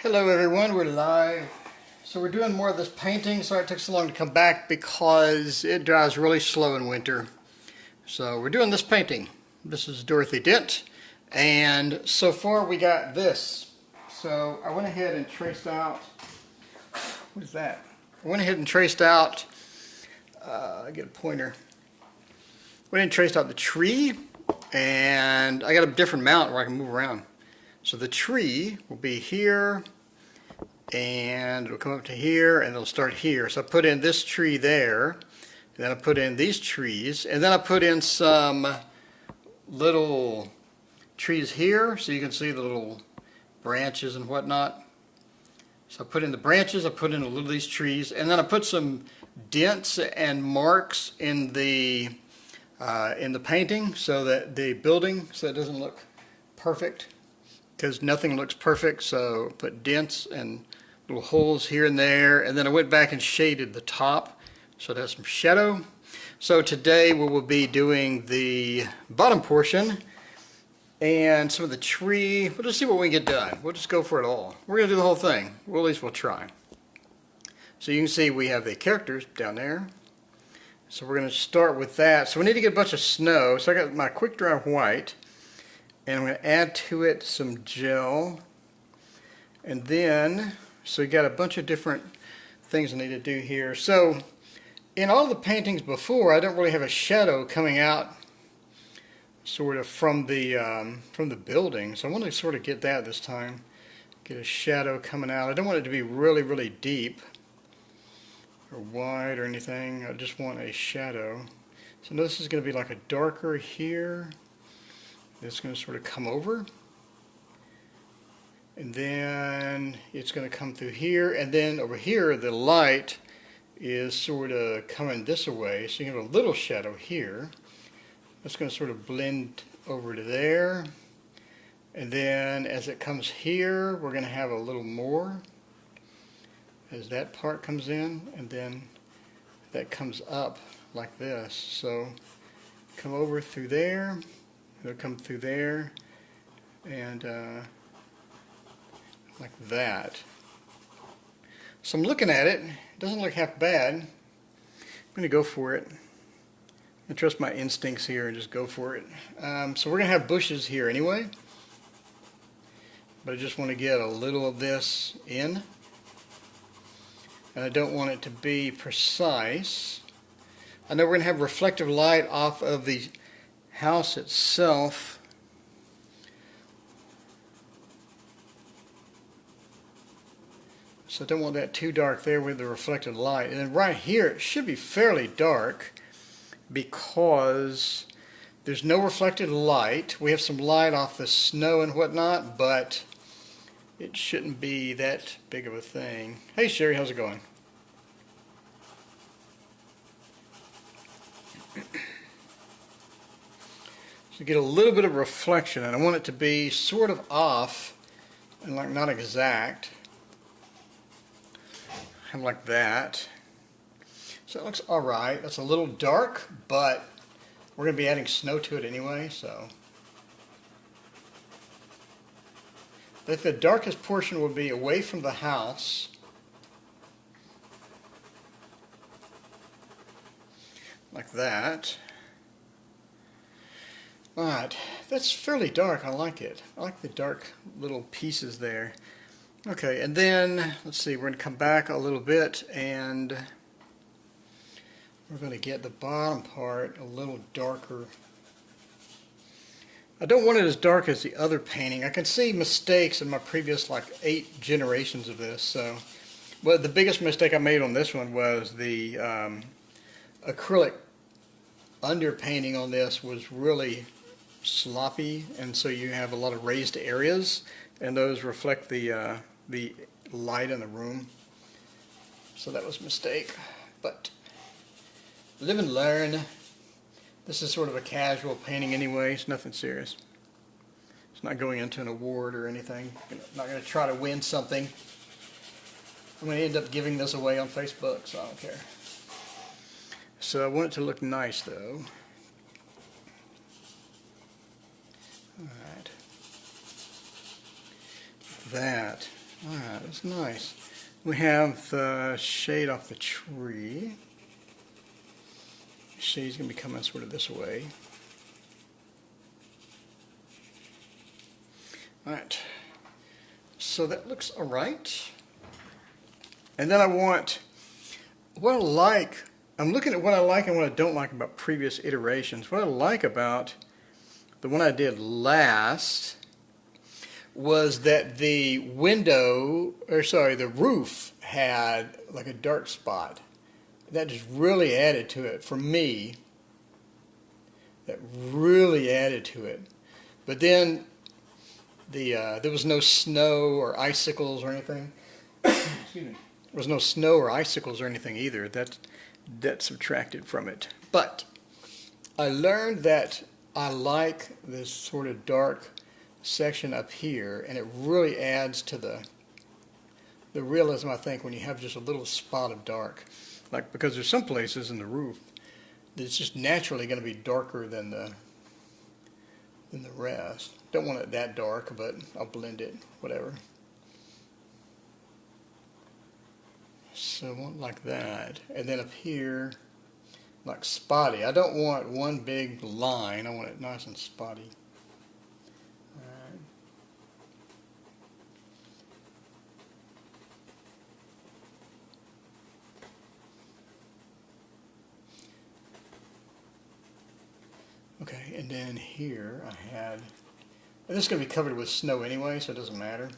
Hello everyone, we're live. So we're doing more of this painting. Sorry it took so long to come back because it dries really slow in winter. So we're doing this painting. This is Dorthy Dent, and so far we got this. So I went ahead and traced out, what is that? I went ahead and traced out, get a pointer. Went ahead and traced out the tree, and I got a different mount where I can move around. So the tree will be here, and it'll come up to here, and it'll start here. So I put in this tree there, and then I put in these trees, and then I put in some little trees here, so you can see the little branches and whatnot. So I put in the branches, I put in a little of these trees, and then I put some dents and marks in the painting, so that the building, so it doesn't look perfect, because nothing looks perfect. So put dents and little holes here and there, and then I went back and shaded the top so it has some shadow. So today we will be doing the bottom portion and some of the tree. We'll just see what we can get done. We'll just go for it all. We're going to do the whole thing. Well, at least we'll try. So you can see we have the characters down there. So we're going to start with that. So we need to get a bunch of snow. So I got my quick dry white, and I'm going to add to it some gel. And then, so we got a bunch of different things I need to do here. So in all the paintings before, I don't really have a shadow coming out sort of from the building. So I want to sort of get that this time. Get a shadow coming out. I don't want it to be really, really deep or wide or anything. I just want a shadow. So this is going to be like a darker here. It's going to sort of come over, and then it's going to come through here, and then over here the light is sort of coming this way, so you have a little shadow here. That's going to sort of blend over to there, and then as it comes here we're going to have a little more as that part comes in, and then that comes up like this. So come over through there, it'll come through there, and like that. So I'm looking at it. It doesn't look half bad. I'm going to go for it. I trust my instincts here and just go for it. So we're going to have bushes here anyway, but I just want to get a little of this in, and I don't want it to be precise. I know we're going to have reflective light off of the house itself. So I don't want that too dark there with the reflected light. And then right here it should be fairly dark because there's no reflected light. We have some light off the snow and whatnot, but it shouldn't be that big of a thing. Hey Sherry, how's it going? So get a little bit of reflection, and I want it to be sort of off and like not exact. Kind of like that. So it looks alright. That's a little dark, but we're going to be adding snow to it anyway, so. If the darkest portion will be away from the house, like that. Alright, that's fairly dark. I like it. I like the dark little pieces there. Okay, and then, let's see, we're going to come back a little bit, and we're going to get the bottom part a little darker. I don't want it as dark as the other painting. I can see mistakes in my previous, like, 8 generations of this. So, well, the biggest mistake I made on this one was the acrylic underpainting on this was really sloppy, and so you have a lot of raised areas, and those reflect the light in the room. So that was a mistake, but live and learn. This is sort of a casual painting anyway. It's nothing serious. It's not going into an award or anything. I'm not going to try to win something. I'm going to end up giving this away on Facebook, so I don't care. So I want it to look nice though. Alright. That. Alright, that's nice. We have the shade off the tree. The shade's going to be coming sort of this way. Alright, so that looks alright. And then I want, what I like, I'm looking at what I like and what I don't like about previous iterations. What I like about the one I did last was that the the roof had like a dark spot. That just really added to it for me. That really added to it. But then there was no snow or icicles or anything. Excuse me. There was no snow or icicles or anything either. That subtracted from it. But I learned that I like this sort of dark section up here, and it really adds to the realism, I think, when you have just a little spot of dark. Like, because there's some places in the roof that's just naturally going to be darker than the rest. Don't want it that dark, but I'll blend it, whatever. So I want like that. And then up here, like spotty. I don't want one big line. I want it nice and spotty. Alright. Okay, and then here I had, and this is going to be covered with snow anyway, so it doesn't matter.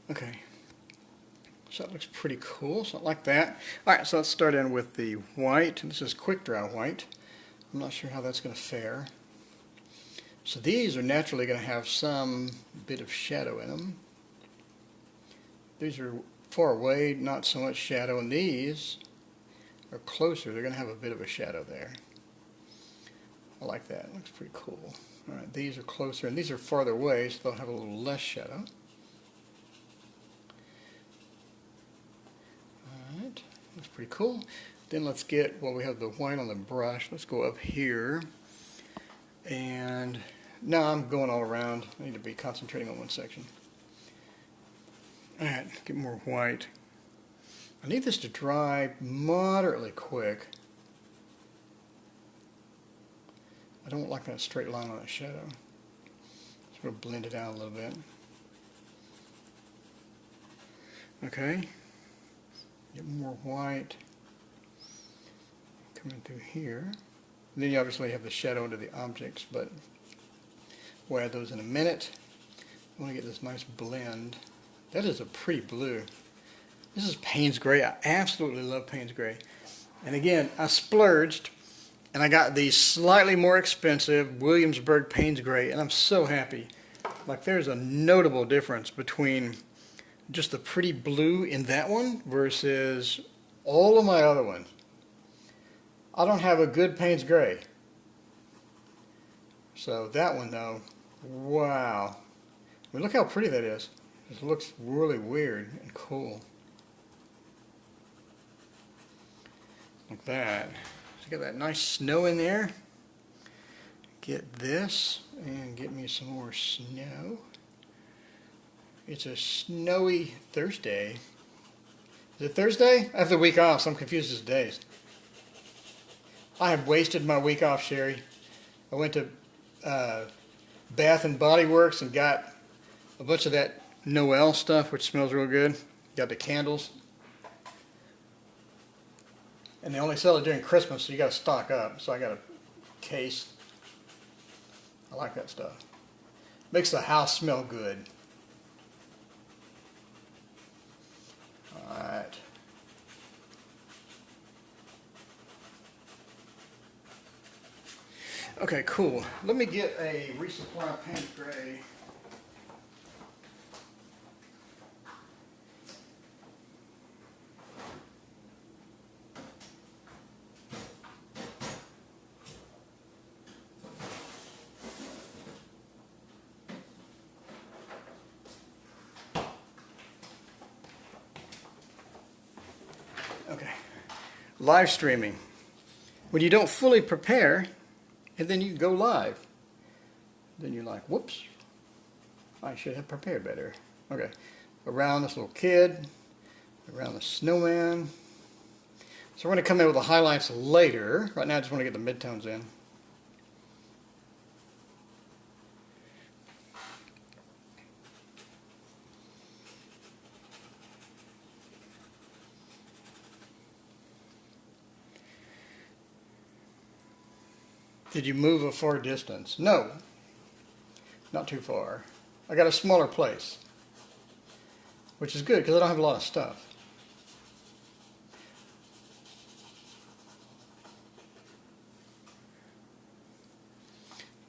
Okay, so that looks pretty cool, something like that. Alright, so let's start in with the white. This is quick dry white. I'm not sure how that's going to fare. So these are naturally going to have some bit of shadow in them. These are far away, not so much shadow, and these are closer. They're going to have a bit of a shadow there. I like that. It looks pretty cool. Alright, these are closer, and these are farther away, so they'll have a little less shadow. Alright, that's pretty cool. Then let's get, well, we have the white on the brush. Let's go up here. And now I'm going all around. I need to be concentrating on one section. Alright, get more white. I need this to dry moderately quick. I don't like that straight line on that shadow. Sort of blend it out a little bit. Okay. Get more white coming through here. And then you obviously have the shadow into the objects, but we'll add those in a minute. I want to get this nice blend. That is a pretty blue. This is Payne's Gray. I absolutely love Payne's Gray. And again, I splurged and I got the slightly more expensive Williamsburg Payne's Gray, and I'm so happy. Like, there's a notable difference between just the pretty blue in that one versus all of my other ones. I don't have a good Payne's Gray. So that one though, wow. I mean, look how pretty that is. It looks really weird and cool. Like that. So get that nice snow in there. Get this and get me some more snow. It's a snowy Thursday. Is it Thursday? I have the week off, so I'm confused as days. I have wasted my week off, Sherry. I went to Bath and Body Works and got a bunch of that Noel stuff, which smells real good. Got the candles. And they only sell it during Christmas, so you got to stock up. So I got a case. I like that stuff. Makes the house smell good. Alright. Okay, cool. Let me get a resupply of Payne's Gray. Okay, live streaming. when you don't fully prepare, and then you go live. Then you're like, whoops, I should have prepared better. Okay, around this little kid, around the snowman. So we're going to come in with the highlights later. Right now I just want to get the midtones in. Did you move a far distance? No, not too far. I got a smaller place, which is good because I don't have a lot of stuff.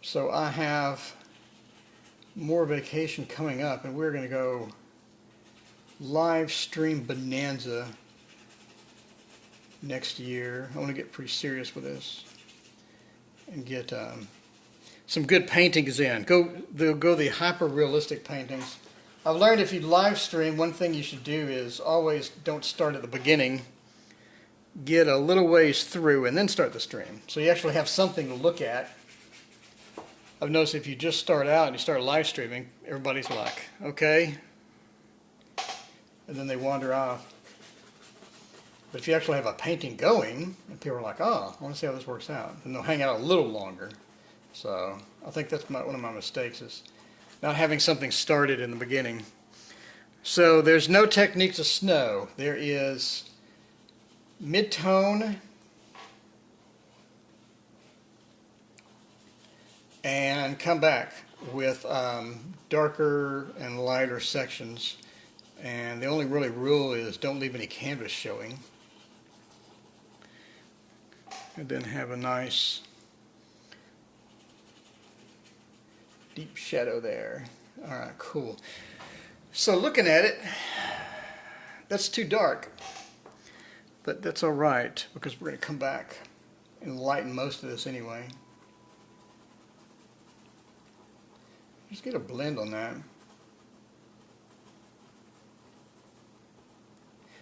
So I have more vacation coming up, and we're going to go live stream bonanza next year. I want to get pretty serious with this and get some good paintings in. Go the hyper-realistic paintings. I've learned if you live stream, one thing you should do is always don't start at the beginning. Get a little ways through and then start the stream. So you actually have something to look at. I've noticed if you just start out and you start live streaming, everybody's like, okay. And then they wander off. But if you actually have a painting going, and people are like, oh, I want to see how this works out, and they'll hang out a little longer. So I think that's one of my mistakes is not having something started in the beginning. So there's no technique to snow. There is mid-tone and come back with darker and lighter sections. And the only really rule is don't leave any canvas showing. And then have a nice deep shadow there. Alright, cool. So looking at it, that's too dark. But that's alright, because we're going to come back and lighten most of this anyway. Just get a blend on that.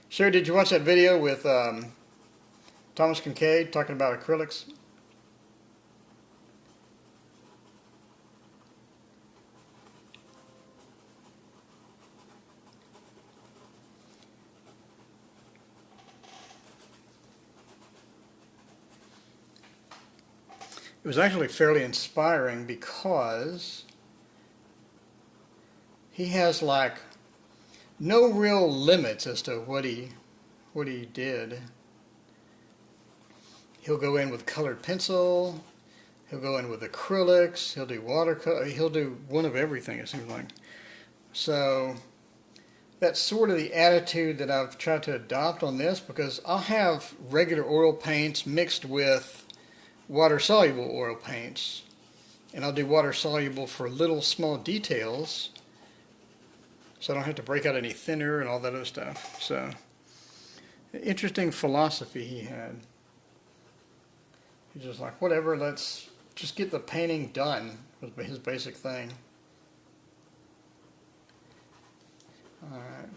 Sure, did you watch that video with Thomas Kincaid talking about acrylics? It was actually fairly inspiring because he has like no real limits as to what he did. He'll go in with colored pencil, he'll go in with acrylics, he'll do watercolor, he'll do one of everything, it seems like. So that's sort of the attitude that I've tried to adopt on this, because I'll have regular oil paints mixed with water-soluble oil paints, and I'll do water-soluble for little small details, so I don't have to break out any thinner and all that other stuff. So, interesting philosophy he had. He's just like, whatever, let's just get the painting done, was his basic thing. Alright.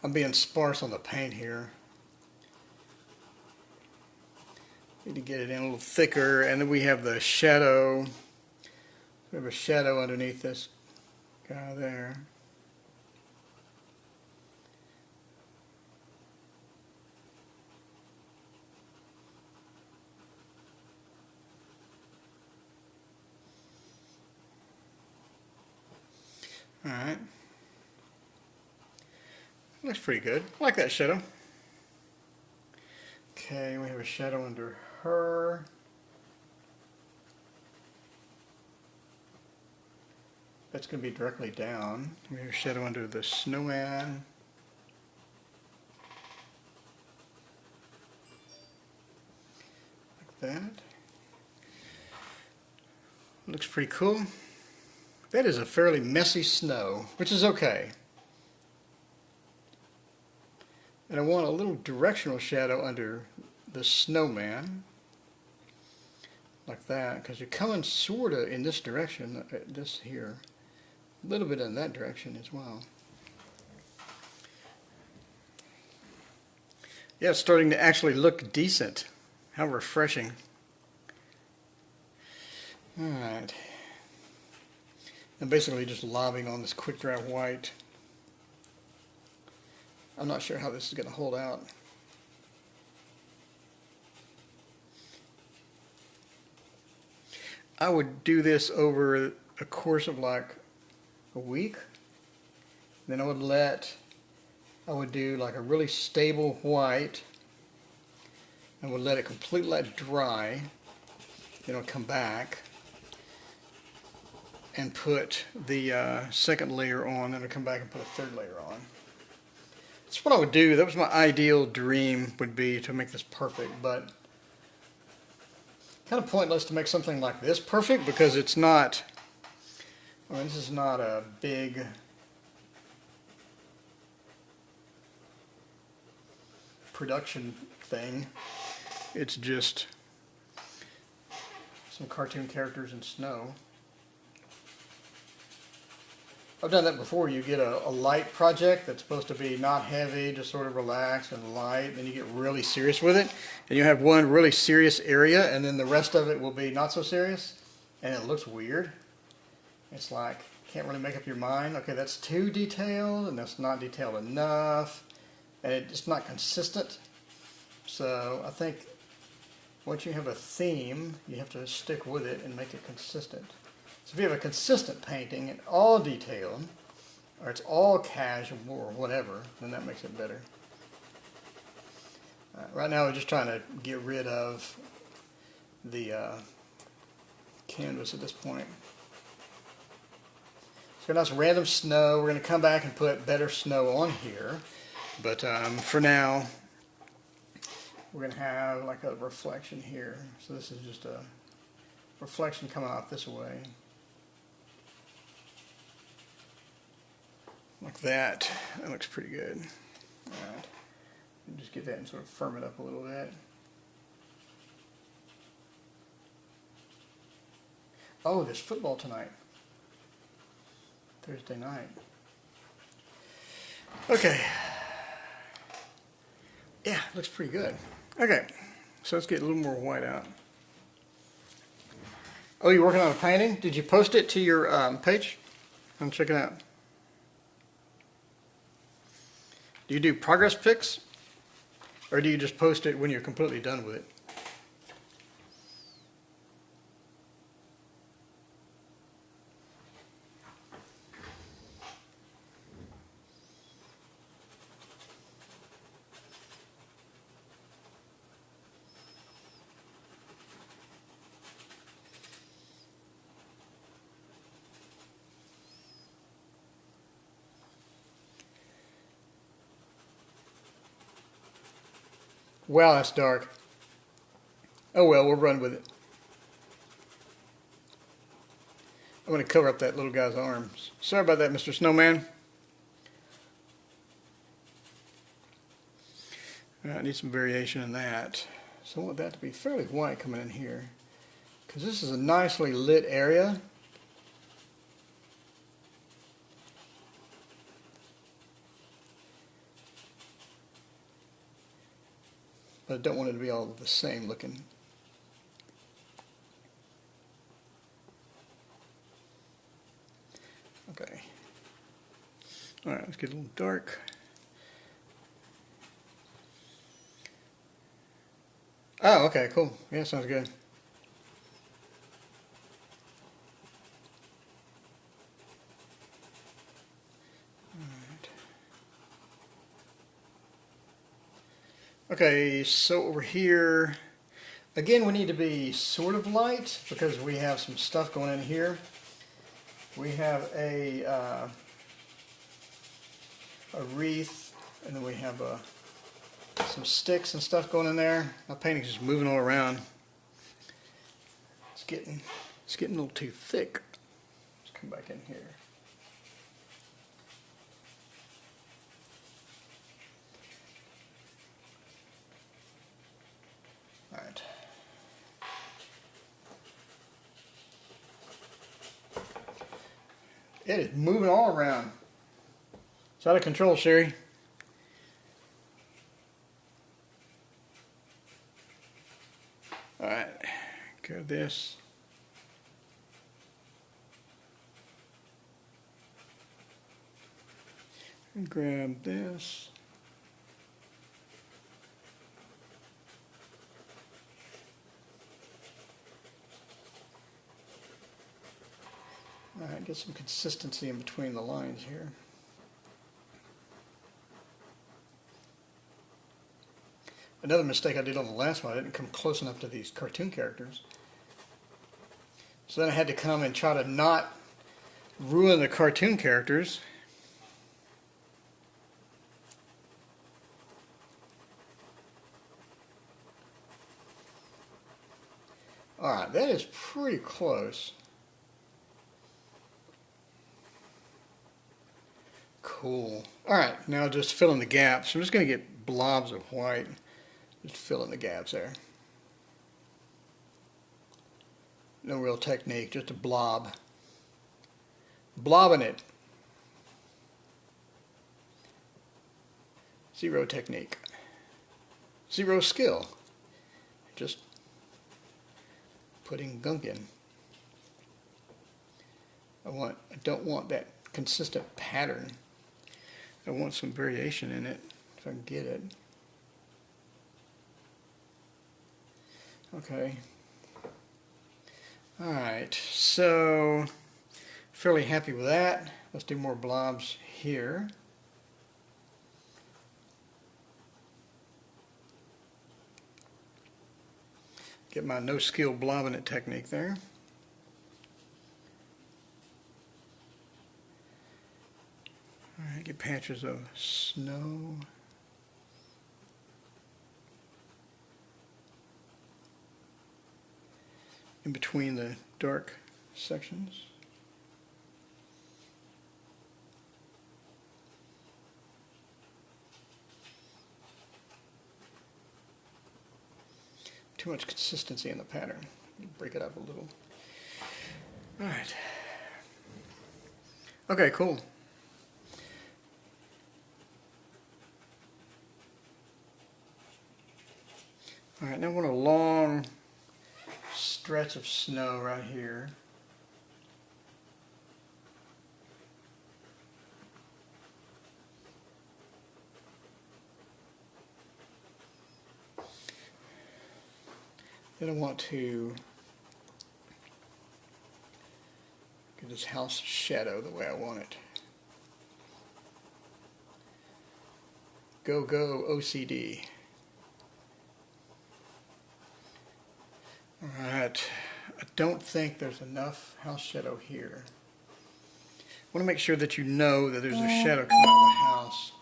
I'm being sparse on the paint here. Need to get it in a little thicker, and then we have the shadow. We have a shadow underneath this guy there. All right. Looks pretty good. I like that shadow. Okay, we have a shadow under her. That's going to be directly down. We have a shadow under the snowman. Like that. Looks pretty cool. That is a fairly messy snow, which is okay. And I want a little directional shadow under the snowman. like that, because you're coming sort of in this direction, this here, a little bit in that direction as well. Yeah, it's starting to actually look decent. How refreshing. Alright. I'm basically just lobbing on this quick dry white. I'm not sure how this is going to hold out. I would do this over a course of like a week. Then I would do like a really stable white and would let it completely let dry. Then I'll come back and put the second layer on, and I'll come back and put a third layer on. That's what I would do. That was my ideal dream, would be to make this perfect, but kind of pointless to make something like this perfect, because it's not, I mean, this is not a big production thing. It's just some cartoon characters in snow. I've done that before. You get a light project that's supposed to be not heavy, just sort of relaxed and light, and then you get really serious with it, and you have one really serious area, and then the rest of it will be not so serious, and it looks weird. It's like, can't really make up your mind. Okay, that's too detailed, and that's not detailed enough, and it's not consistent. So I think once you have a theme, you have to stick with it and make it consistent. So if you have a consistent painting and all detailed, or it's all casual or whatever, then that makes it better. Right now we're just trying to get rid of the canvas at this point. So that's random snow. We're going to come back and put better snow on here. But for now, we're going to have like a reflection here. So this is just a reflection coming off this way. Like that. That looks pretty good. Alright. Just get that and sort of firm it up a little bit. Oh, there's football tonight. Thursday night. Okay. Yeah, looks pretty good. Okay, so let's get a little more white out. Oh, you're working on a painting? Did you post it to your page? I'm checking it out. Do you do progress pics? Or do you just post it when you're completely done with it? Wow, that's dark. Oh well, we'll run with it. I'm going to cover up that little guy's arms. Sorry about that, Mr. Snowman. I need some variation in that. So I want that to be fairly white coming in here, because this is a nicely lit area. But I don't want it to be all the same looking. Okay. Alright, let's get a little dark. Oh, okay, cool. Yeah, sounds good. Okay, so over here, again, we need to be sort of light because we have some stuff going in here. We have a wreath, and then we have some sticks and stuff going in there. My painting's just moving all around. It's getting a little too thick. Let's come back in here. Alright. It is moving all around. It's out of control, Sherry. Alright, go this. And grab this. Alright, get some consistency in between the lines here. Another mistake I did on the last one, I didn't come close enough to these cartoon characters. So then I had to come and try to not ruin the cartoon characters. Alright, that is pretty close. Cool. Alright, now just fill in the gaps. I'm just going to get blobs of white. Just fill in the gaps there. No real technique, just a blob. Blobbing it. Zero technique. Zero skill. Just putting gunk in. I don't want that consistent pattern. I want some variation in it if I can get it. Okay. Alright, so fairly happy with that. Let's do more blobs here. Get my no skill blobbing it technique there. Alright, get patches of snow. In between the dark sections. Too much consistency in the pattern. Break it up a little. All right. Okay, cool. All right, now I want a long stretch of snow right here. Then I want to get this house shadow the way I want it. Go, go, OCD. Alright, I don't think there's enough house shadow here. I want to make sure that you know that there's a shadow coming out of the house.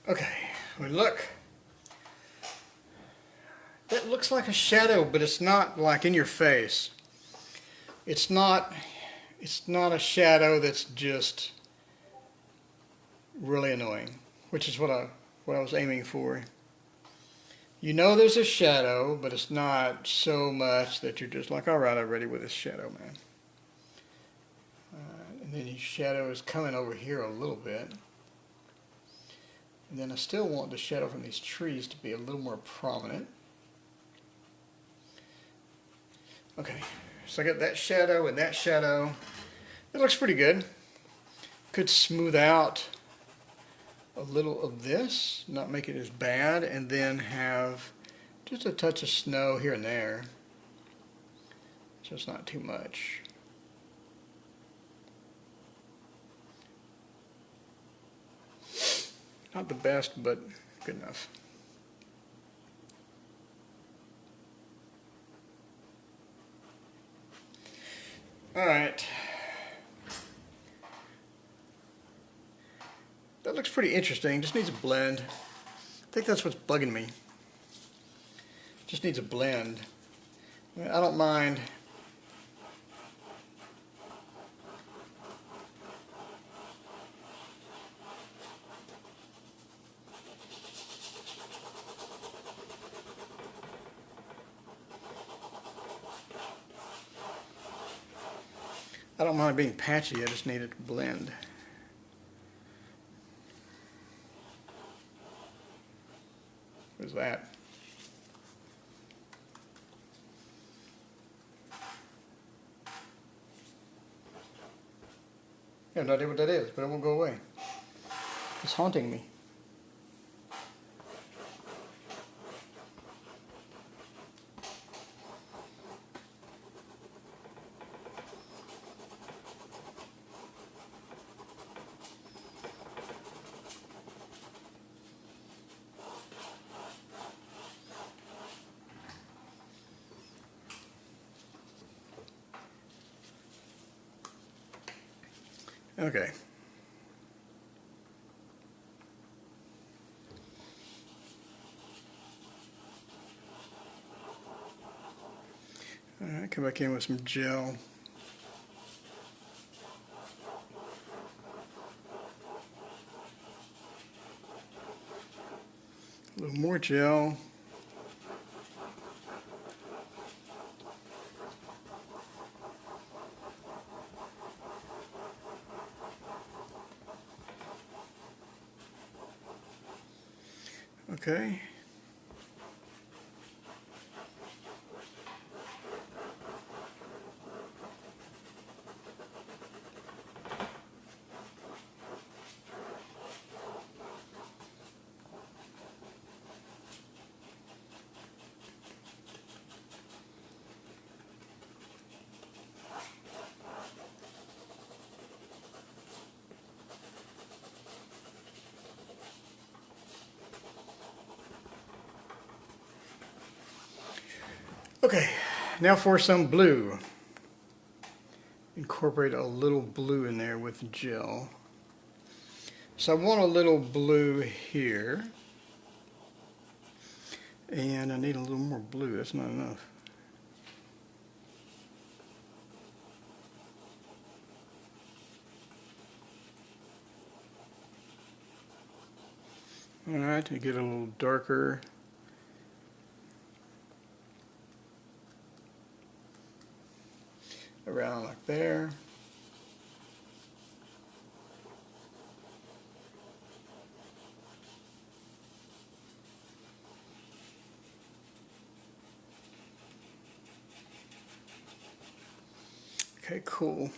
Okay, we look. That looks like a shadow, but it's not like in your face. It's not a shadow that's just really annoying, which is what I was aiming for. You know there's a shadow, but it's not so much that you're just like, all right, I'm ready with this shadow, man. And then your shadow is coming over here a little bit. And then I still want the shadow from these trees to be a little more prominent. Okay, so I got that shadow and that shadow. It looks pretty good. Could smooth out a little of this, not make it as bad, and then have just a touch of snow here and there. Just not too much. Not the best, but good enough. All right. That looks pretty interesting. Just needs a blend. I think that's what's bugging me. Just needs a blend. I don't mind. I don't mind being patchy, I just need it to blend. What is that? I have no idea what that is, but it won't go away. It's haunting me. Okay. All right, come back in with some gel. A little more gel. Okay. Okay, now for some blue. Incorporate a little blue in there with gel. So I want a little blue here. And I need a little more blue, that's not enough. Alright, to get a little darker. Around like there. Okay, cool.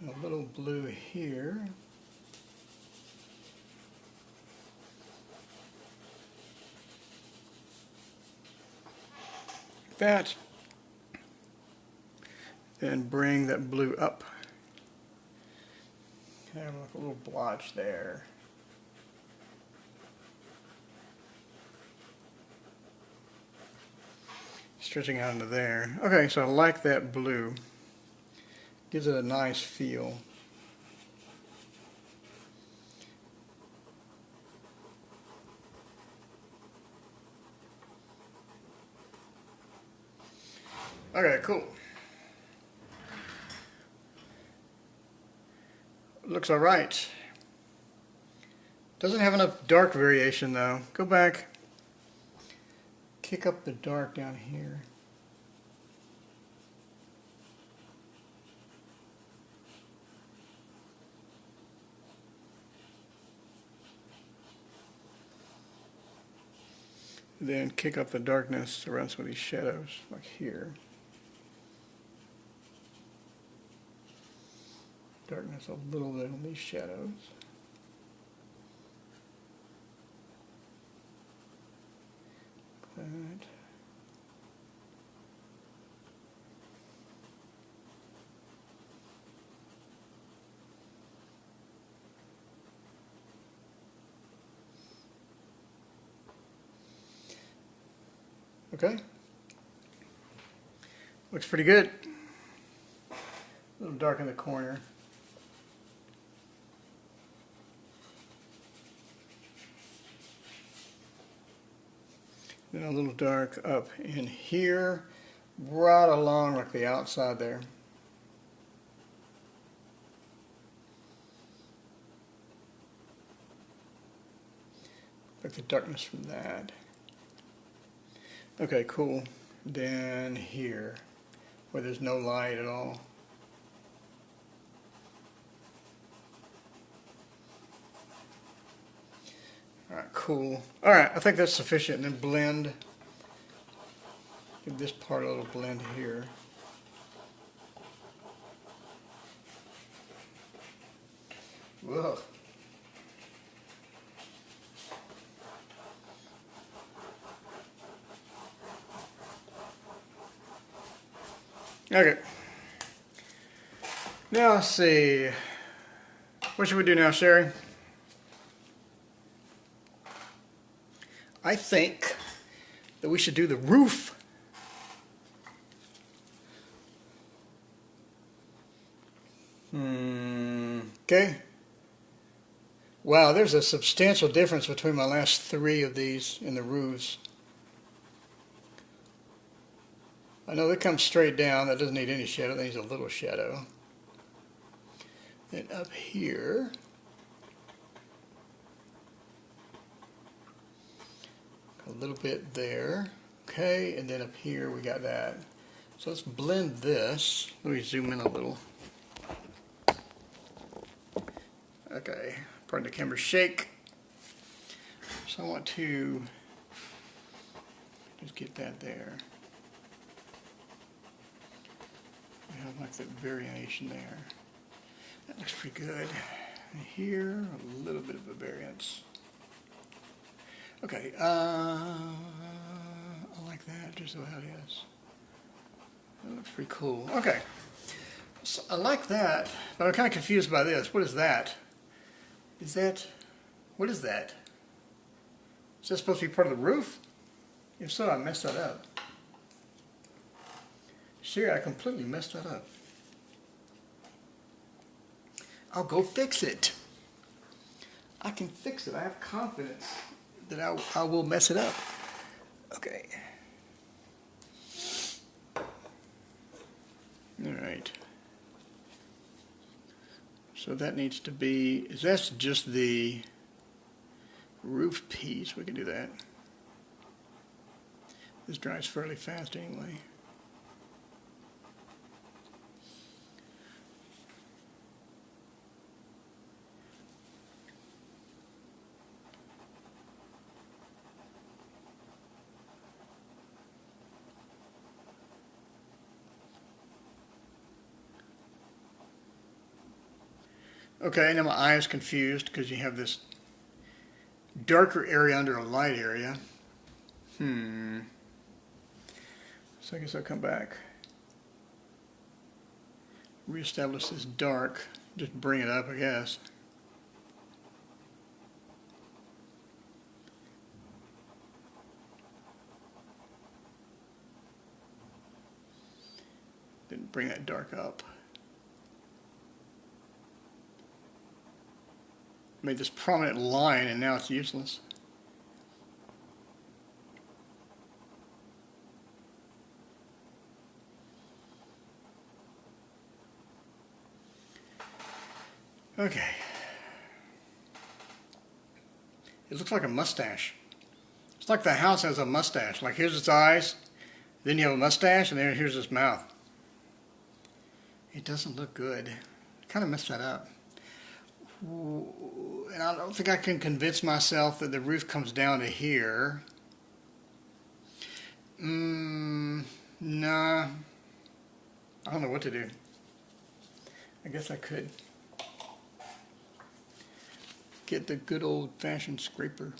A little blue here. That. Then bring that blue up. Have like a little blotch there. Stretching out into there. Okay, so I like that blue. Gives it a nice feel. Okay, cool. Looks all right. Doesn't have enough dark variation though. Go back. Kick up the dark down here. Then kick up the darkness around some of these shadows, like here. Darkness a little bit on these shadows. That. Okay. Looks pretty good. A little dark in the corner. Then a little dark up in here, right along like the outside there. Like the darkness from that. Okay, cool. Then here. where there's no light at all. Alright, cool. Alright, I think that's sufficient. And then blend. Give this part a little blend here. Whoa. Okay. Now let's see. What should we do now, Sherry? I think that we should do the roof. Okay. Wow, there's a substantial difference between my last 3 of these in the roofs. I know that comes straight down. That doesn't need any shadow. That needs a little shadow. Then up here, a little bit there. Okay, and then up here we got that. So let's blend this. Let me zoom in a little. Okay, pardon the camera shake. So I want to just get that there. I have like that variation there. That looks pretty good. And here, a little bit of a variance. Okay, I like that just how it is. That looks pretty cool. Okay, so I like that, but I'm kind of confused by this. What is that? What is that? Is that supposed to be part of the roof? If so, I messed that up. Sure, I completely messed that up. I'll go fix it. I can fix it. I have confidence that I will mess it up. Okay. All right. So that needs to be, that's just the roof piece. We can do that. This dries fairly fast anyway. Okay, now my eye is confused because you have this darker area under a light area. So I guess I'll come back, reestablish this dark, just bring it up, I guess. Then bring that dark up. Made this prominent line and now it's useless. Okay. It looks like a mustache. It's like the house has a mustache. Like here's its eyes, then you have a mustache, and then here's its mouth. It doesn't look good. Kind of messed that up. And I don't think I can convince myself that the roof comes down to here. Nah. I don't know what to do. I guess I could get the good old-fashioned scraper.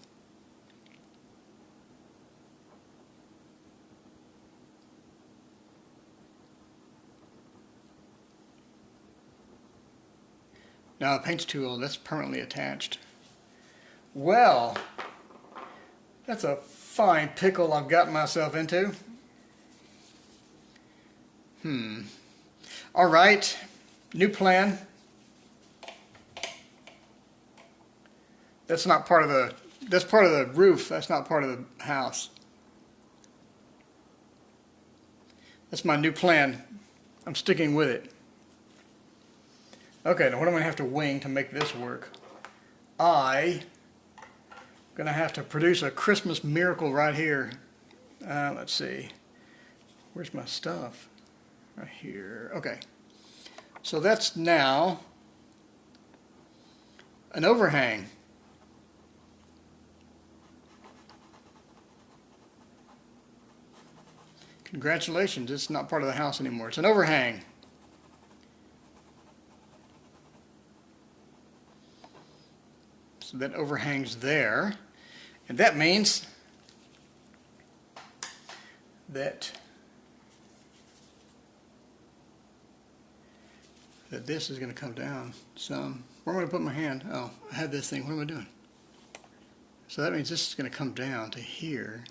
Now the paint's too old. That's permanently attached. Well, that's a fine pickle I've gotten myself into. All right, new plan. That's not part of the, that's part of the roof. That's not part of the house. That's my new plan. I'm sticking with it. Okay, now what am I going to have to wing to make this work? I'm going to have to produce a Christmas miracle right here. Let's see. Where's my stuff? right here. Okay. So that's now an overhang. Congratulations, it's not part of the house anymore. It's an overhang. So that overhangs there. And that means that this is going to come down some. Where am I going to put my hand? Oh, I have this thing. What am I doing? So that means this is going to come down to here.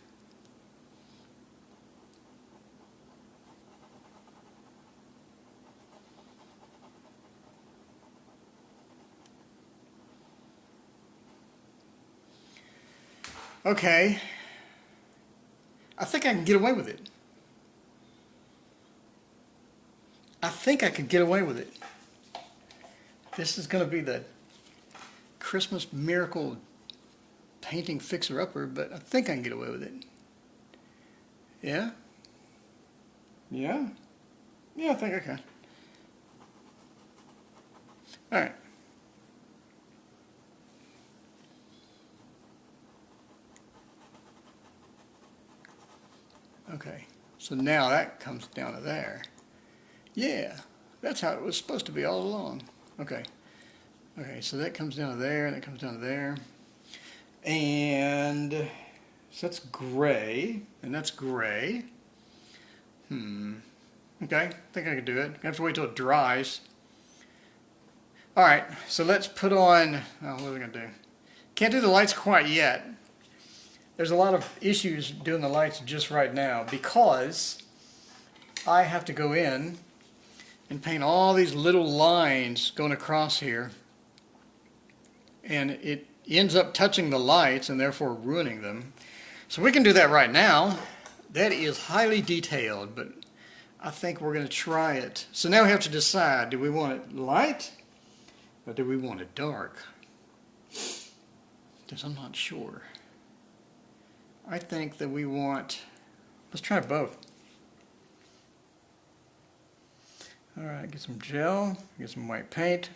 Okay. I think I can get away with it. I think I could get away with it. This is going to be the Christmas miracle painting fixer-upper, but I think I can get away with it. Yeah? Yeah? Yeah, I think I can. All right. Okay, so now that comes down to there. Yeah, that's how it was supposed to be all along. Okay. Okay, so that comes down to there, and that comes down to there. And so that's gray, and that's gray. Okay, I think I can do it. I have to wait till it dries. All right, so let's put on, what are we going to do? Can't do the lights quite yet. There's a lot of issues doing the lights just right now because I have to go in and paint all these little lines going across here, and it ends up touching the lights and therefore ruining them. So we can do that right now. That is highly detailed, but I think we're going to try it. So now we have to decide, do we want it light or do we want it dark? Because I'm not sure. I think that we want, let's try both. All right, get some gel, get some white paint.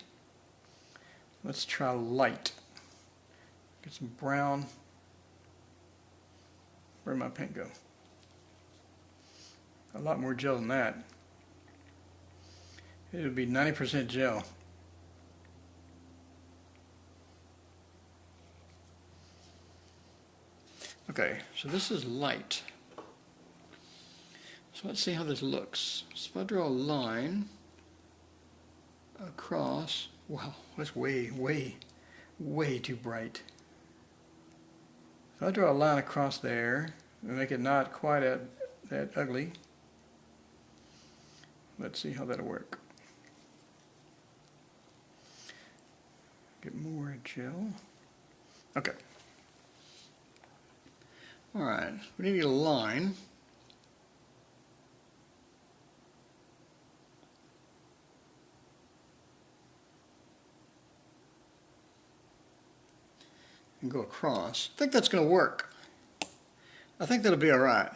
Let's try light. Get some brown. Where'd my paint go? A lot more gel than that. It would be 90% gel. Okay, so this is light. So let's see how this looks. So if I draw a line across, wow, that's way, way, way too bright. If I draw a line across there and make it not quite that ugly, let's see how that'll work. Get more gel. Okay. All right, we need to get a line. And go across. I think that's going to work. I think that'll be all right.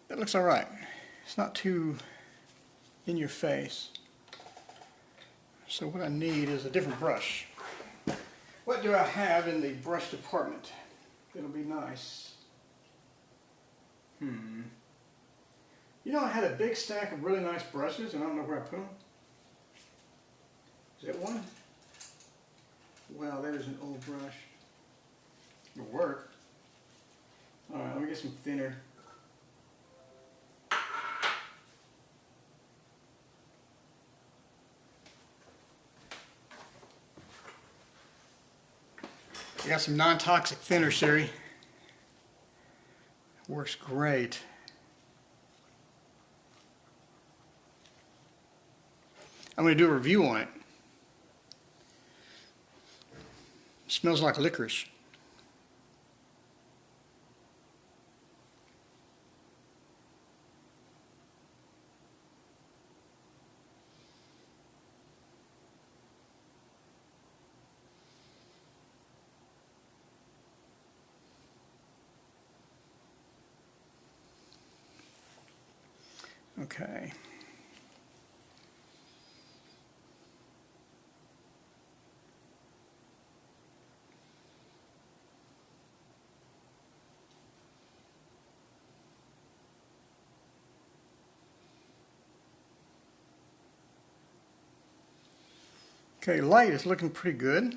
That looks all right. It's not too in your face. So what I need is a different brush. What do I have in the brush department? It'll be nice. You know, I had a big stack of really nice brushes and I don't know where I put them. Is that one? Wow, that is an old brush. It'll work. Alright, let me get some thinner. I got some non-toxic thinner, Siri. Works great. I'm going to do a review on it. Smells like licorice. Okay. Okay, light is looking pretty good.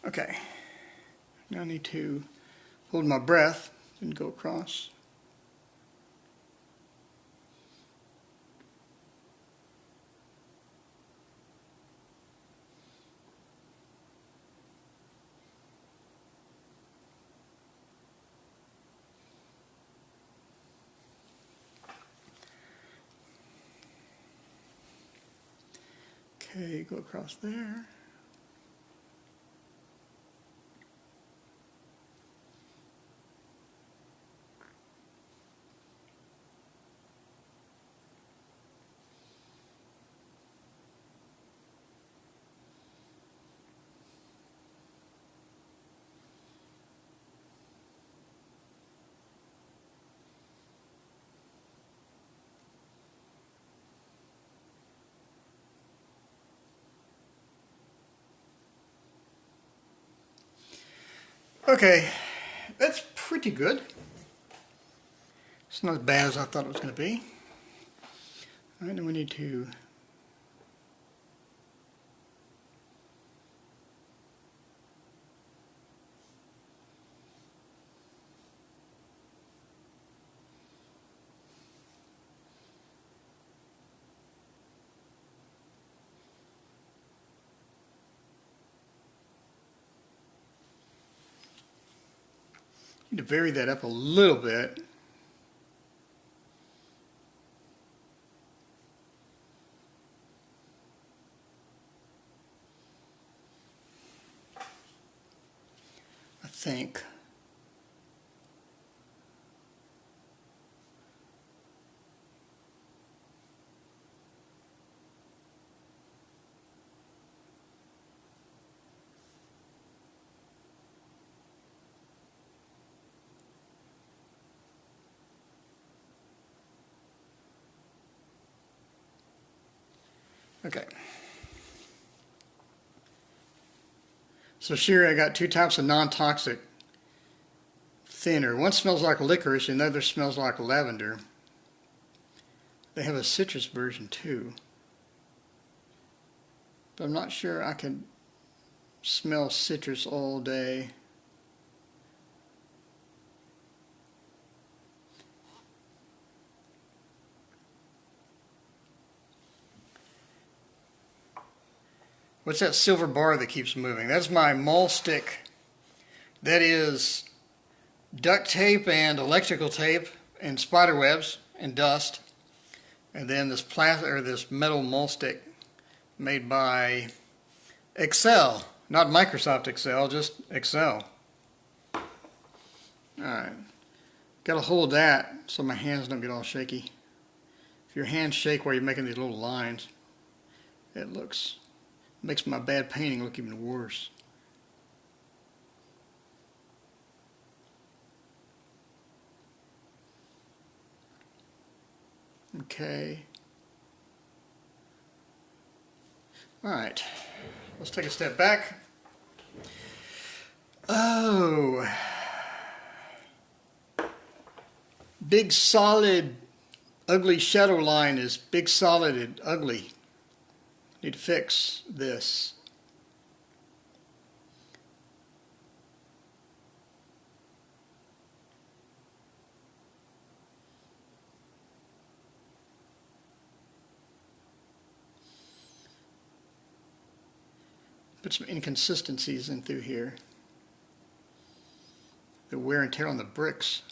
Okay, now I need to hold my breath and go across. Okay, go across there. Okay, that's pretty good. It's not as bad as I thought it was going to be. All right, then we need to vary that up a little bit. I think. Okay. So here I got two types of non-toxic thinner. One smells like licorice and the other smells like lavender. They have a citrus version too. But I'm not sure I can smell citrus all day. What's that silver bar that keeps moving? That's my mole stick. That is duct tape and electrical tape and spider webs and dust. And then this this metal mole stick made by Excel. Not Microsoft Excel, just Excel. Alright. Gotta hold that so my hands don't get all shaky. If your hands shake while you're making these little lines, it makes my bad painting look even worse. Okay. Alright. Let's take a step back. Oh. Big solid ugly shadow line is big solid and ugly. Need to fix this. Put some inconsistencies in through here. The wear and tear on the bricks.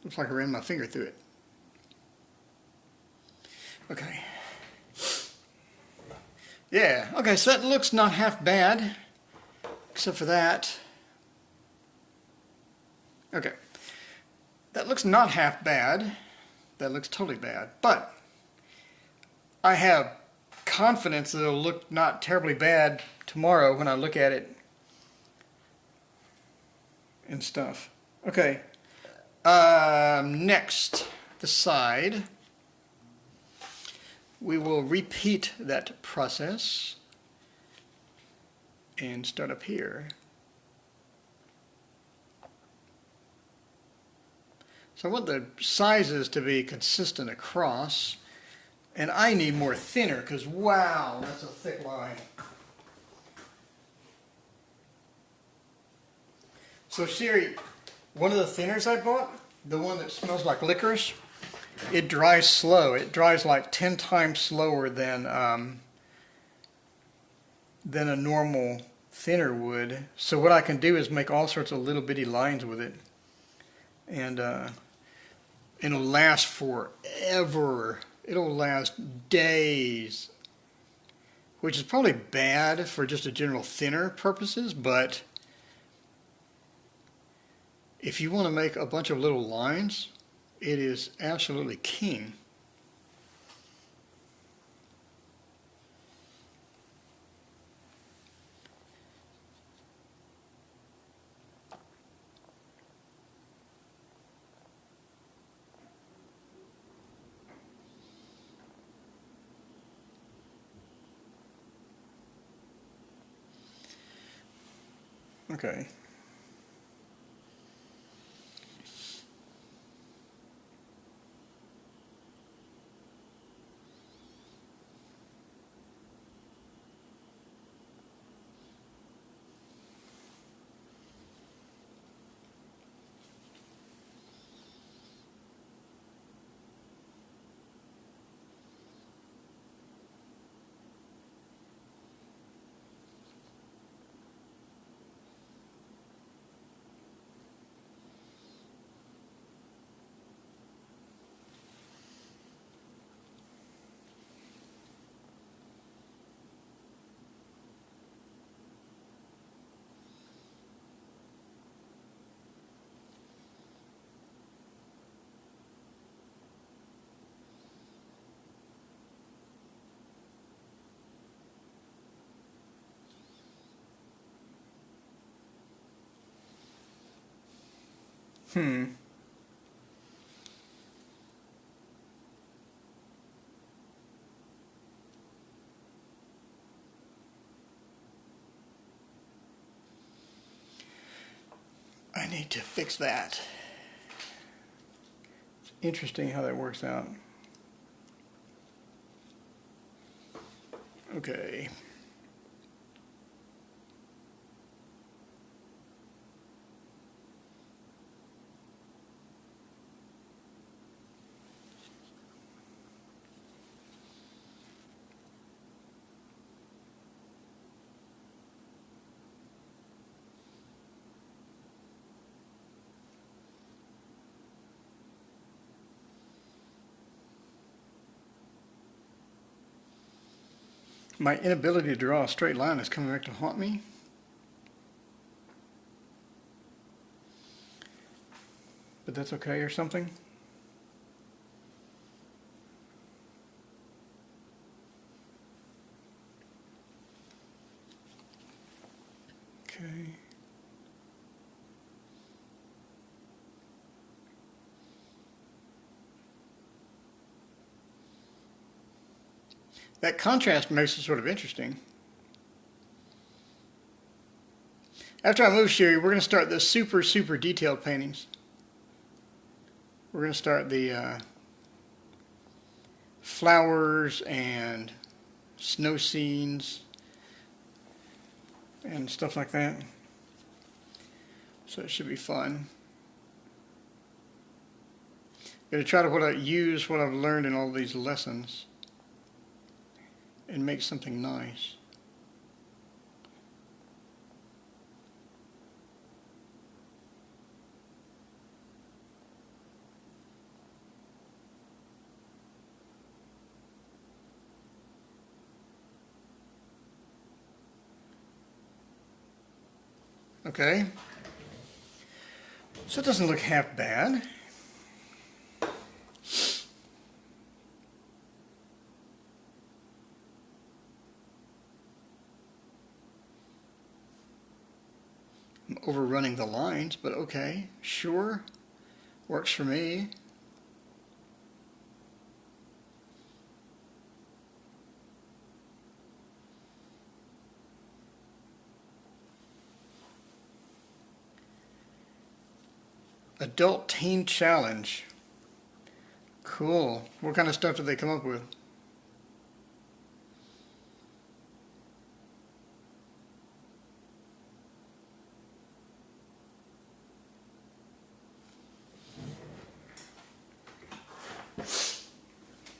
Looks like I ran my finger through it. Yeah, okay, so that looks not half bad, except for that. Okay, that looks not half bad. That looks totally bad, but I have confidence that it'll look not terribly bad tomorrow when I look at it and stuff. Okay, next, the side. We will repeat that process and start up here. So I want the sizes to be consistent across, and I need more thinner because wow, that's a thick line. So Siri, one of the thinners I bought, the one that smells like licorice, it dries slow. It dries like 10 times slower than a normal thinner would. So what I can do is make all sorts of little bitty lines with it, and it'll last forever. It'll last days, which is probably bad for just a general thinner purposes, but if you want to make a bunch of little lines, it is absolutely king. Okay. I need to fix that. It's interesting how that works out. Okay. My inability to draw a straight line is coming back to haunt me. But that's okay or something. Okay. That contrast makes it sort of interesting. After I move Sherry, we're going to start the super detailed paintings. We're going to start the flowers and snow scenes and stuff like that. So it should be fun. I'm going to try to use what I've learned in all these lessons and make something nice. Okay. So it doesn't look half bad. I'm overrunning the lines, but okay, sure. Works for me. Adult Teen Challenge. Cool. What kind of stuff did they come up with?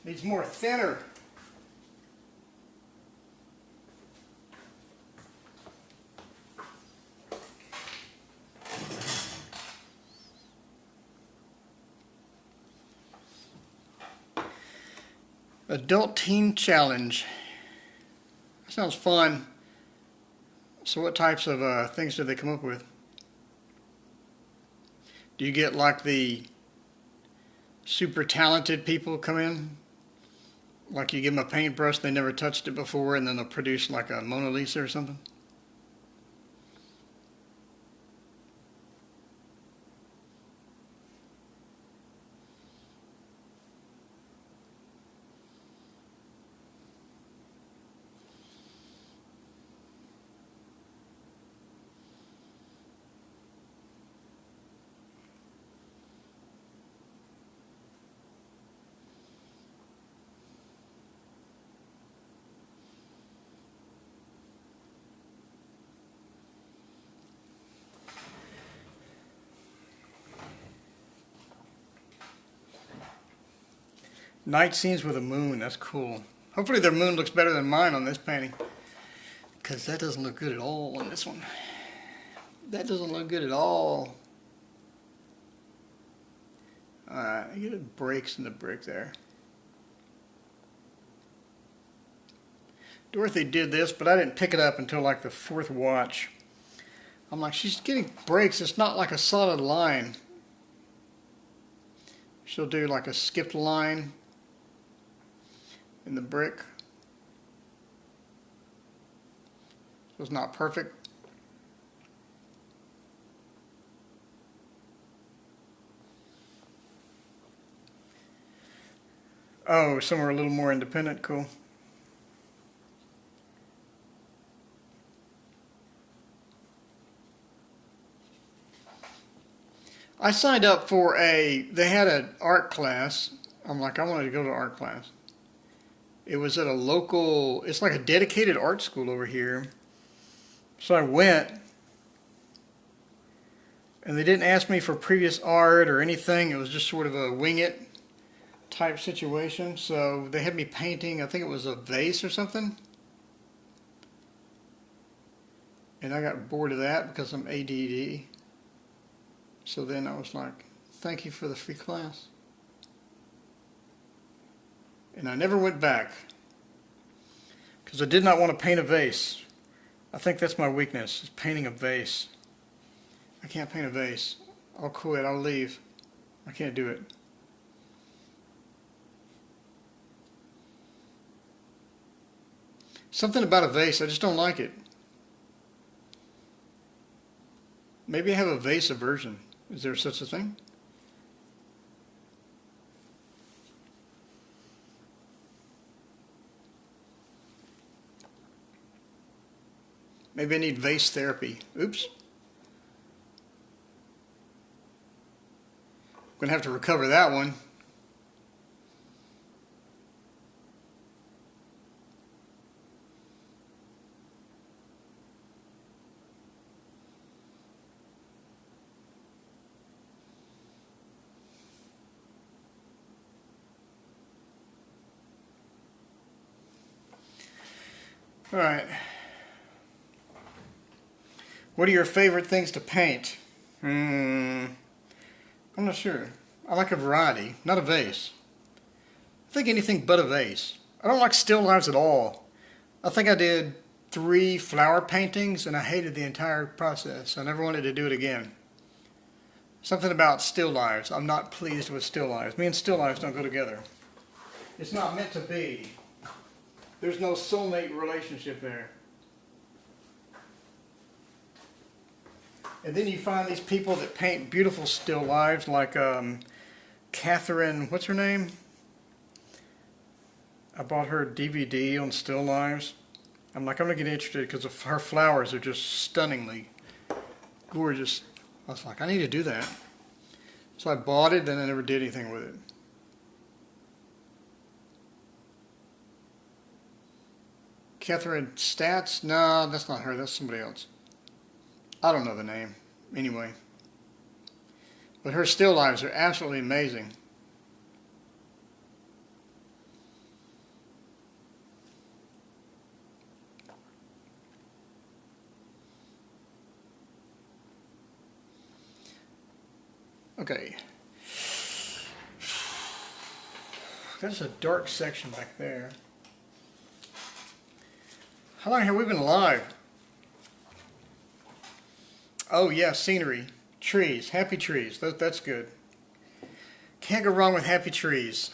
Needs more thinner. Adult Teen Challenge. That sounds fun. So what types of things did they come up with? Do you get like the super talented people come in? Like you give them a paintbrush, they never touched it before, and then they'll produce like a Mona Lisa or something? Night scenes with a moon, that's cool. Hopefully their moon looks better than mine on this painting, because that doesn't look good at all on this one. That doesn't look good at all. Alright, I get it breaks in the brick there. Dorothy did this, but I didn't pick it up until like the fourth watch. I'm like, she's getting breaks, it's not like a solid line. She'll do like a skipped line in the brick. So it's not perfect. Oh, some are a little more independent, cool. I signed up for they had an art class. I'm like, I wanted to go to art class. It was at a local, it's like a dedicated art school over here. So I went, and they didn't ask me for previous art or anything. It was just sort of a wing it type situation. So they had me painting, I think it was a vase or something. And I got bored of that because I'm ADD. So then I was like, thank you for the free class. And I never went back because I did not want to paint a vase. I think that's my weakness, is painting a vase. I can't paint a vase. I'll quit, I'll leave. I can't do it. Something about a vase, I just don't like it. Maybe I have a vase aversion. Is there such a thing? Maybe I need vase therapy. Oops. I'm going to have to recover that one. All right. What are your favorite things to paint? I'm not sure. I like a variety, not a vase. I think anything but a vase. I don't like still lines at all. I think I did 3 flower paintings and I hated the entire process. I never wanted to do it again. Something about still lives. I'm not pleased with still lives. Me and still lives don't go together. It's not meant to be. There's no soulmate relationship there. And then you find these people that paint beautiful still lives like Catherine, what's her name? I bought her DVD on still lives. I'm like, I'm going to get interested because her flowers are just stunningly gorgeous. I was like, I need to do that. So I bought it and I never did anything with it. Catherine Stats? No, that's not her. That's somebody else. I don't know the name. Anyway. But her still lives are absolutely amazing. Okay. There's a dark section back there. How long have we been live? Oh yeah, scenery. Trees. Happy trees. That's good. Can't go wrong with happy trees.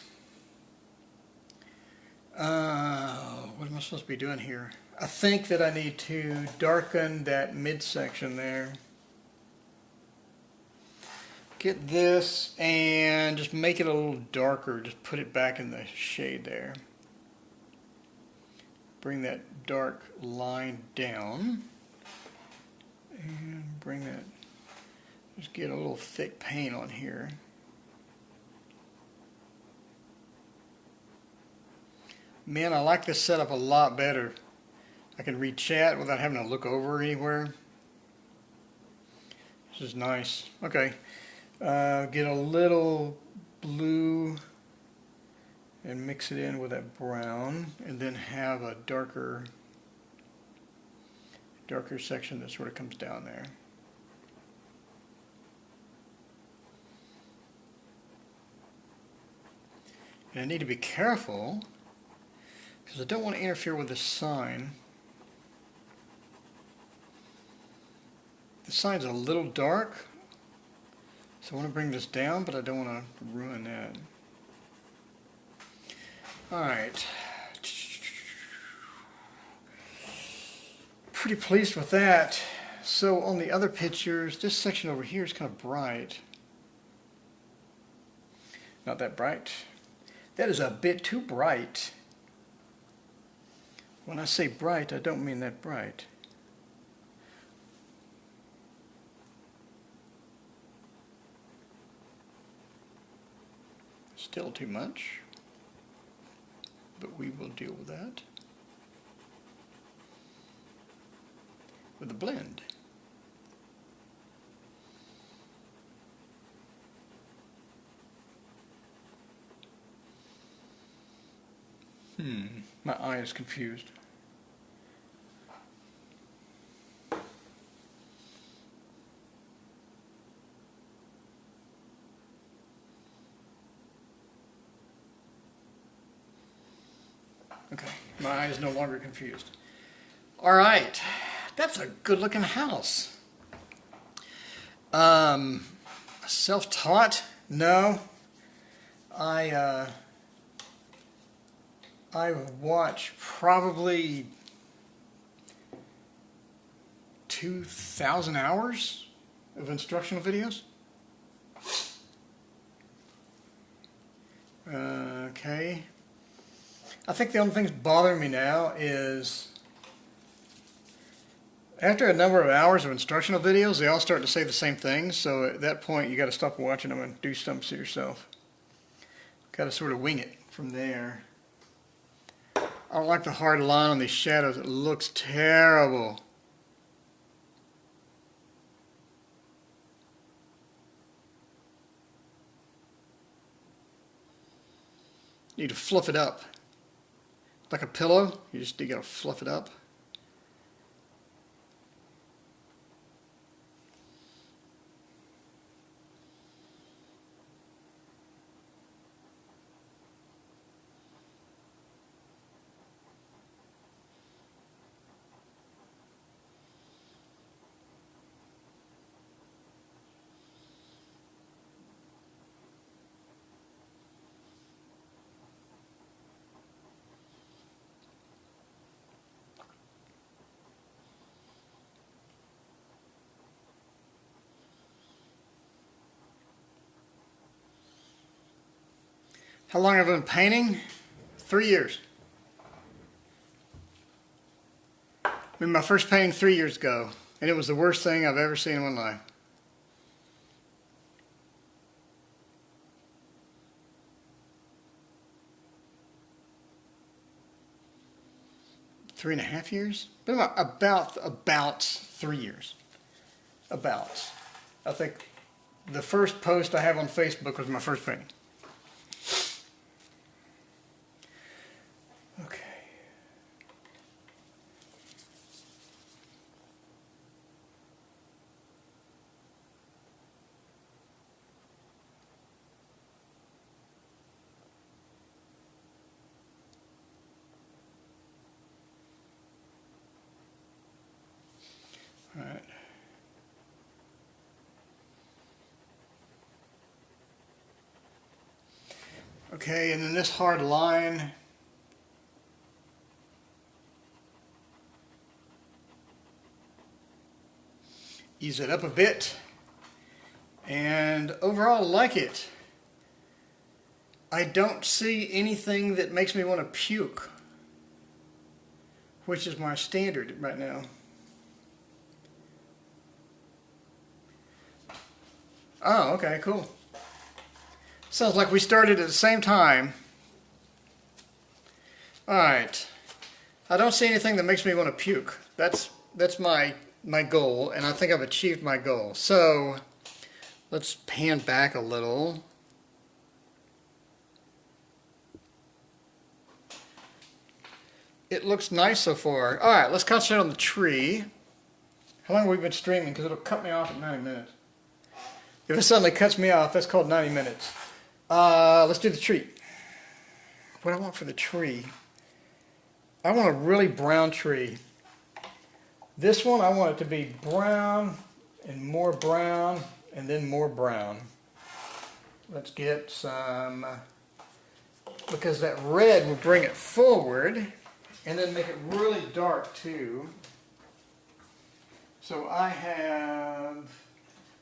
What am I supposed to be doing here? I think that I need to darken that midsection there. Get this and just make it a little darker. Just put it back in the shade there. Bring that dark line down. And bring that, just get a little thick paint on here. Man, I like this setup a lot better. I can read chat without having to look over anywhere. This is nice. Okay. Get a little blue and mix it in with that brown, and then have a darker section that sort of comes down there. And I need to be careful because I don't want to interfere with the sign. The sign's a little dark. So I want to bring this down, but I don't want to ruin that. Alright. Pretty pleased with that. So on the other pictures, this section over here is kind of bright. Not that bright. That is a bit too bright. When I say bright, I don't mean that bright. Still too much, but we will deal with that with the blend. My eye is confused. Okay, my eye is no longer confused. All right, that's a good-looking house. Self-taught? No. I watch probably 2,000 hours of instructional videos. Okay. I think the only thing that's bothering me now is after a number of hours of instructional videos, they all start to say the same things. So at that point, you got to stop watching them and do something to yourself. Got to sort of wing it from there. I don't like the hard line on these shadows. It looks terrible. You need to fluff it up. Like a pillow, you gotta fluff it up. How long have I been painting? 3 years. I made my first painting 3 years ago, and it was the worst thing I've ever seen in my life. Three and a half years? Been about 3 years. About. I think the first post I have on Facebook was my first painting. Okay. All right. Okay, and then this hard line, ease it up a bit, and overall I like it. I don't see anything that makes me want to puke, which is my standard right now. Oh, okay, cool. Sounds like we started at the same time. Alright. I don't see anything that makes me want to puke. That's my goal, and I think I've achieved my goal. So, let's pan back a little. It looks nice so far. Alright, let's concentrate on the tree. How long have we been streaming? Because it'll cut me off at 90 minutes. If it suddenly cuts me off, that's called 90 minutes. Let's do the tree. What I want for the tree, I want a really brown tree. This one, I want it to be brown, and then more brown. Let's get some, because that red will bring it forward, and then make it really dark too. So I have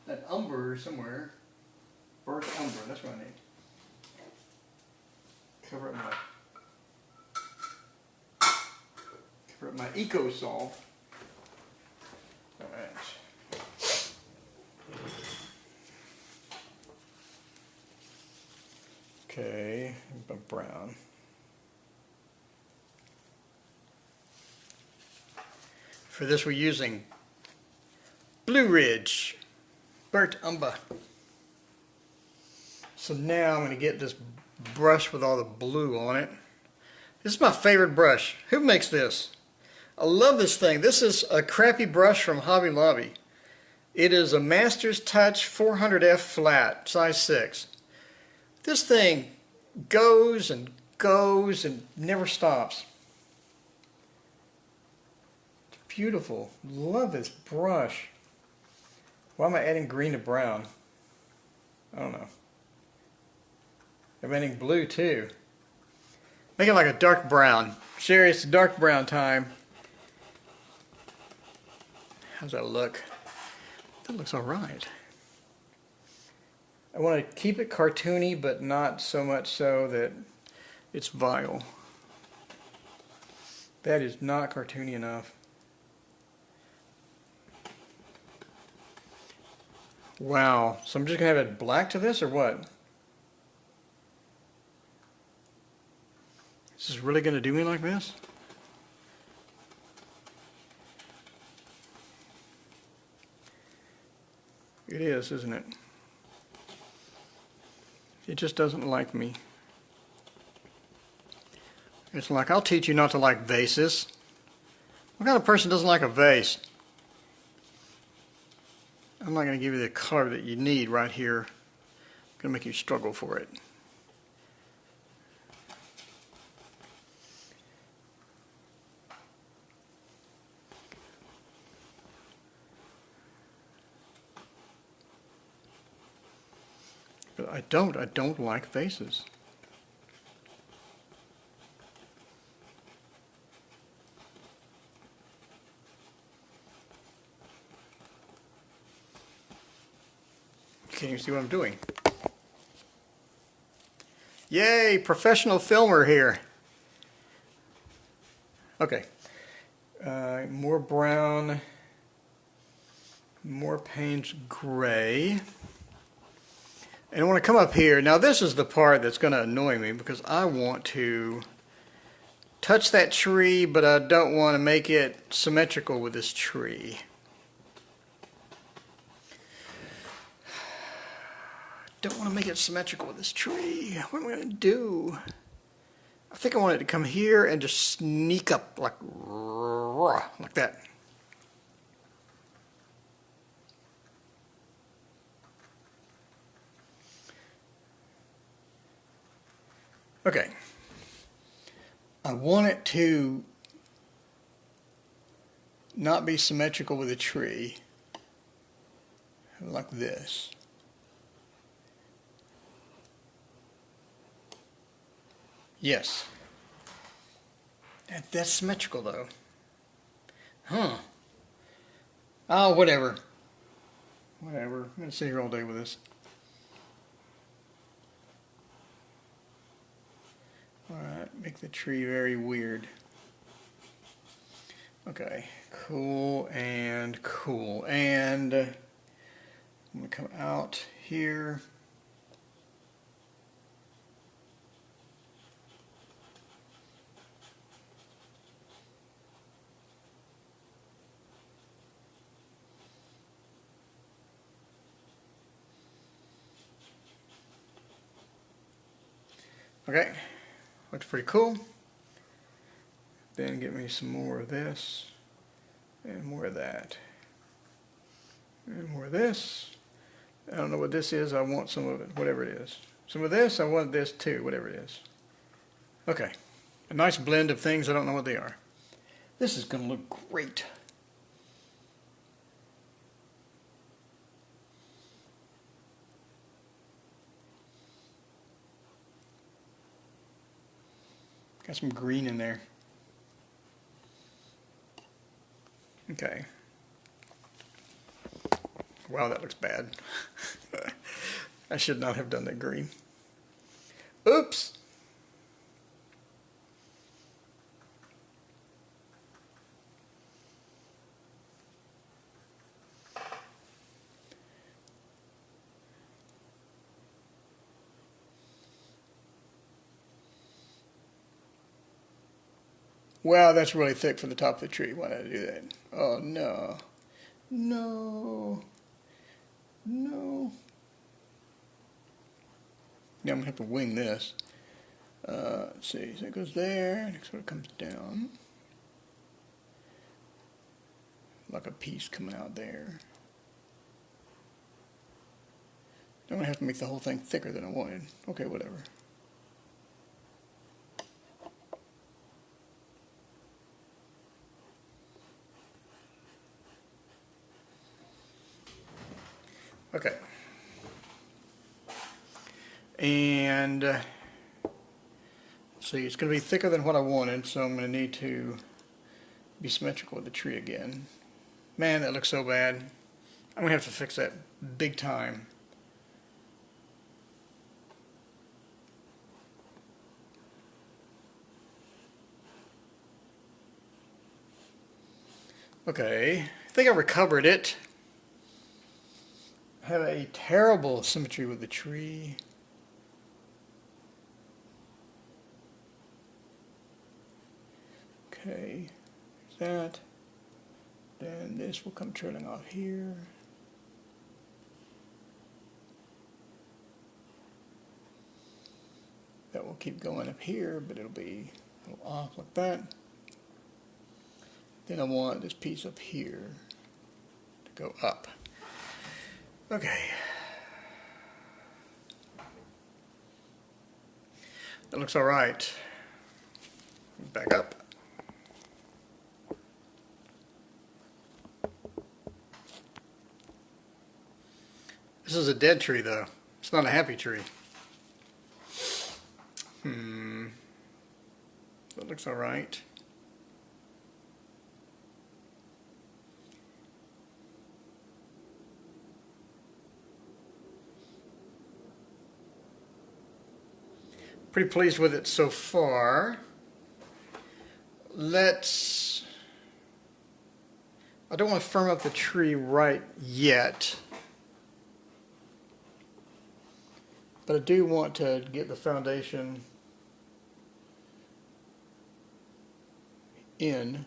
that umber somewhere, burnt umber, that's what I need. Cover up my Eco Solve. Alright. Okay, brown. For this we're using Blue Ridge burnt umber. So now I'm going to get this brush with all the blue on it. This is my favorite brush. Who makes this? I love this thing. This is a crappy brush from Hobby Lobby. It is a Master's Touch 400F flat, size 6. This thing goes and never stops. It's beautiful. Love this brush. Why am I adding green to brown? I don't know. I'm adding blue too. Make it like a dark brown. Sherry, it's dark brown time. How's that look? That looks alright. I want to keep it cartoony, but not so much so that it's vile. That is not cartoony enough. Wow. So I'm just going to add black to this, or what? Is this really going to do me like this? It is, isn't it? It just doesn't like me. It's like, I'll teach you not to like vases. What kind of person doesn't like a vase? I'm not going to give you the color that you need right here. I'm going to make you struggle for it. But I don't like vases. Can you see what I'm doing? Yay, professional filmer here. Okay, more brown, more Payne's gray. And I want to come up here. Now this is the part that's going to annoy me because I want to touch that tree, but I don't want to make it symmetrical with this tree. Don't want to make it symmetrical with this tree. What am I going to do? I think I want it to come here and just sneak up like that. Okay. I want it to not be symmetrical with the tree, like this. Yes. That's symmetrical though. Huh. Oh, whatever. Whatever. I'm going to sit here all day with this. Alright, make the tree very weird. Okay, cool and cool. And I'm going to come out here. Okay, looks pretty cool. Then get me some more of this, and more of that, and more of this. I don't know what this is, I want some of it, whatever it is. Some of this, I want this too, whatever it is. Okay, a nice blend of things, I don't know what they are. This is going to look great. Got some green in there. Okay. Wow, that looks bad. I should not have done that green. Oops! Wow, that's really thick for the top of the tree. Why did I do that? Oh, no. No. No. Now I'm going to have to wing this. Let's see. So it goes there, and it sort of comes down. Like a piece coming out there. I'm going to have to make the whole thing thicker than I wanted. Okay, whatever. Okay. And see, it's going to be thicker than what I wanted, so I'm going to need to be symmetrical with the tree again. Man, that looks so bad. I'm going to have to fix that big time. Okay, I think I recovered it. I have a terrible symmetry with the tree. Okay, that. Then this will come trailing off here. That will keep going up here, but it'll be a little off like that. Then I want this piece up here to go up. Okay. That looks all right. Back up. This is a dead tree though. It's not a happy tree. That looks all right. Pretty pleased with it so far. I don't want to firm up the tree right yet, but I do want to get the foundation in.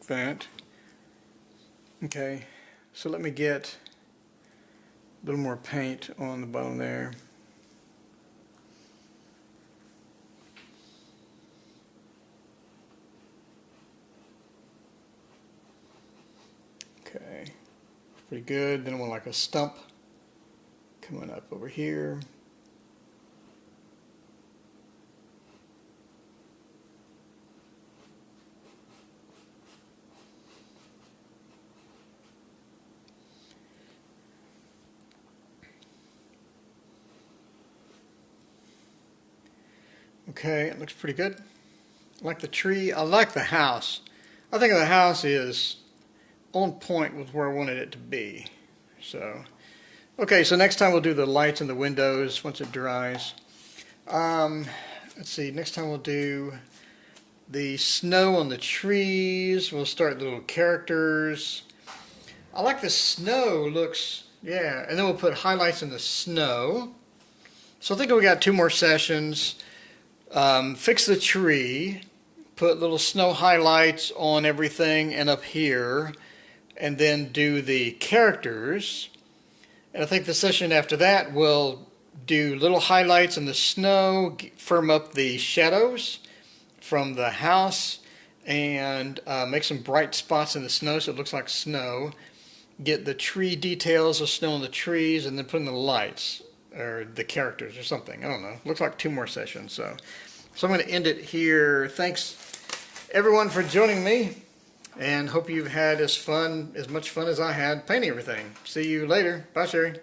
That. Okay, so let me get a little more paint on the bottom there. Okay, pretty good. Then I want like a stump coming up over here. Okay, it looks pretty good. I like the tree. I like the house. I think the house is on point with where I wanted it to be. So, okay, so next time we'll do the lights and the windows once it dries. Let's see, next time we'll do the snow on the trees. We'll start the little characters. I like the snow looks, yeah, and then we'll put highlights in the snow. So I think we got 2 more sessions. Fix the tree, put little snow highlights on everything and up here, and then do the characters. And I think the session after that will do little highlights in the snow, firm up the shadows from the house, and make some bright spots in the snow so it looks like snow. Get the tree details of snow on the trees, and then put in the lights or the characters or something. I don't know. Looks like 2 more sessions. So I'm going to end it here. Thanks everyone for joining me, and hope you've had as much fun as I had painting everything. See you later. Bye, Sherry.